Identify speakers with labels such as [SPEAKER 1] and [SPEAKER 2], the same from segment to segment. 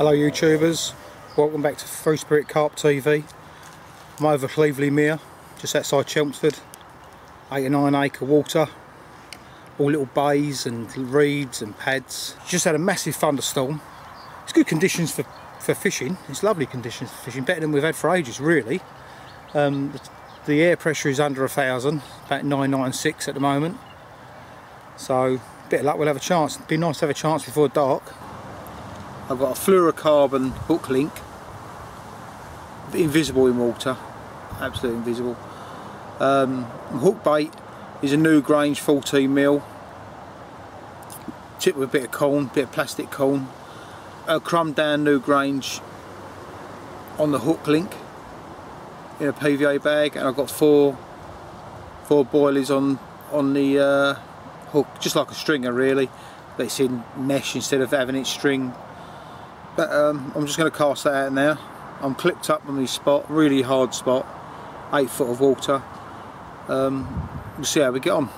[SPEAKER 1] Hello YouTubers, welcome back to Free Spirit Carp TV. I'm over Cleverley Mere, just outside Chelmsford. 8 or 9 acre water, all little bays and reeds and pads. Just had a massive thunderstorm. It's good conditions for fishing, it's lovely conditions for fishing, better than we've had for ages really. The air pressure is under 1,000, about 996 at the moment. So, a bit of luck, we'll have a chance. It'd be nice to have a chance before dark. I've got a fluorocarbon hook link, invisible in water, absolutely invisible. Hook bait is a new Grange 14mm, tipped with a bit of corn, bit of plastic corn. A crumb down new Grange on the hook link in a PVA bag, and I've got four boilies on the hook, just like a stringer really, but it's in mesh instead of having it string. But I'm just going to cast that out now. I'm clipped up on this spot, really hard spot, 8 foot of water. We'll see how we get on.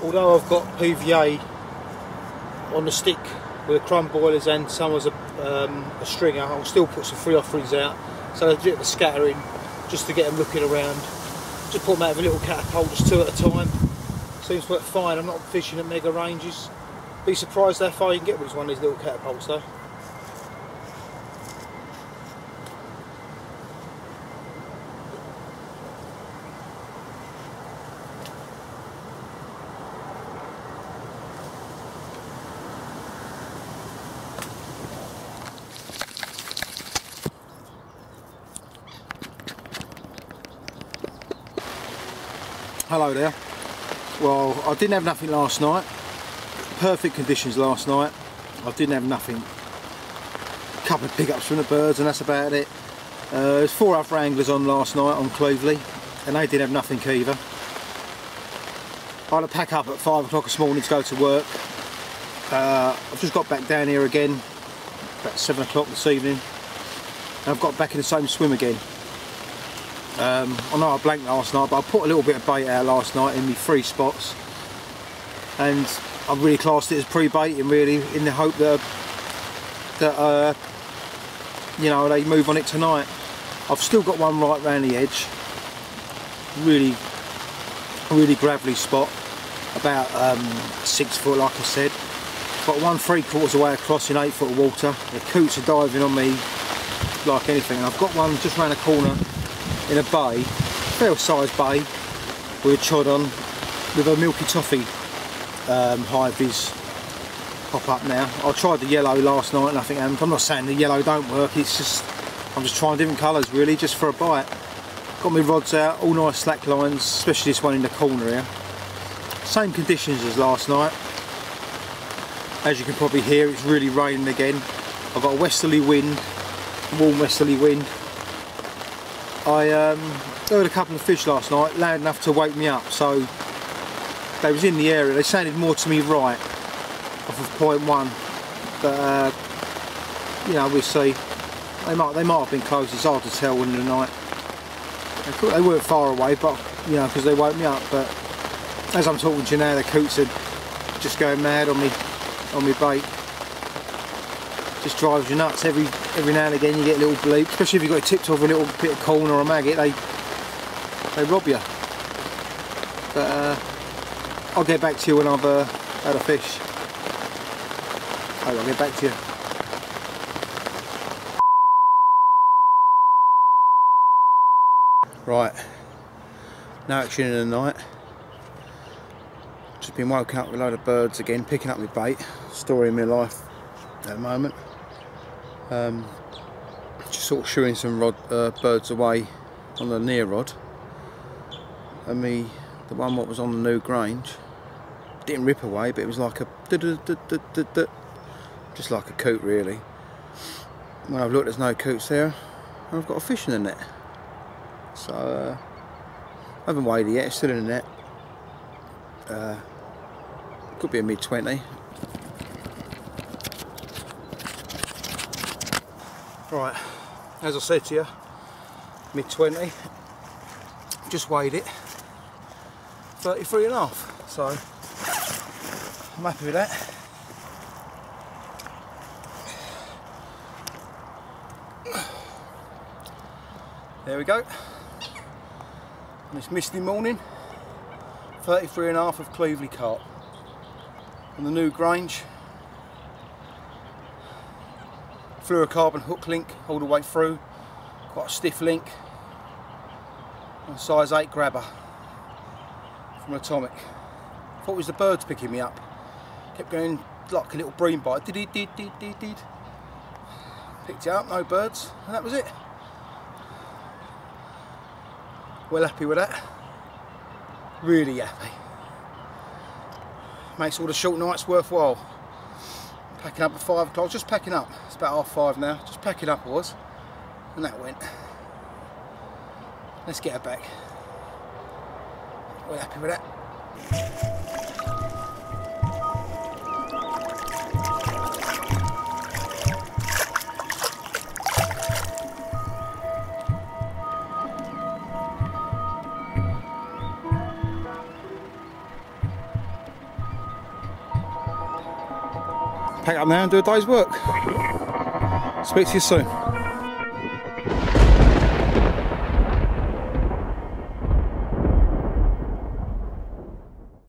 [SPEAKER 1] Although I've got PVA on the stick with the crumb boilers and some as a stringer, I'll still put some free offerings out, so there's a bit of a scattering just to get them looking around. Just put them out of a little catapult, just 2 at a time. Seems to work fine. I'm not fishing at mega ranges. Be surprised how far you can get with one of these little catapults though. Hello there. Well, I didn't have nothing last night. Perfect conditions last night. I didn't have nothing. A couple of pickups from the birds and that's about it. There's 4 other anglers on last night on Cleverley and they didn't have nothing either. I had to pack up at 5 o'clock this morning to go to work. I've just got back down here again about 7 o'clock this evening and I've got back in the same swim again. I know I blanked last night, but I put a little bit of bait out last night in my 3 spots, and I really classed it as pre-baiting really, in the hope that you know, they move on it tonight. I've still got one right round the edge, really gravelly spot, about 6 foot like I said. Got one 3/4 away across in 8 foot of water. The coots are diving on me like anything. I've got one just round the corner in a bay, fair sized bay, with a chod on, with a milky toffee high vis pop up now. I tried the yellow last night, nothing happened. I'm not saying the yellow don't work, it's just, I'm just trying different colours really, just for a bite. Got my rods out, all nice slack lines, especially this one in the corner here. Same conditions as last night. As you can probably hear, it's really raining again. I've got a westerly wind, warm westerly wind. I heard a couple of fish last night, loud enough to wake me up, so they was in the area. They sounded more to me right, off of point 1, but you know, we'll see. They might have been close, it's hard to tell in the night. They weren't far away, but you know, because they woke me up. But as I'm talking to you now, the coots are just going mad on me bait. Just drives you nuts. Every now and again you get a little bleep, especially if you've got it tipped off a little bit of corn or a maggot, they rob you. But I'll get back to you when I've had a fish. I'll get back to you. Right, no action in the night. Just been woken up with a load of birds again, picking up my bait. Story of my life at the moment. Just sort of shooing some birds away on the near rod, and the one what was on the new Grange didn't rip away, but it was like a just like a coot really. When I've looked, there's no coots there, and I've got a fish in the net. So I haven't weighed it yet, it's still in the net. Could be a mid-20. Right, as I said to you, mid-20. Just weighed it. 33.5. So I'm happy with that. There we go. On this misty morning, 33.5 of Cleverley carp. On the new Grange. Fluorocarbon hook link all the way through. Quite a stiff link. And a size 8 grabber from Atomic. Thought it was the birds picking me up. Kept going like a little bream bite. Did. Picked it up, no birds, and that was it. Well happy with that. Really happy. Makes all the short nights worthwhile. Packing up at 5 o'clock, just packing up. It's about 5:30 now, just packing up I was. And that went. Let's get her back. Well happy with that. Pack up now and do a day's work. Speak to you soon.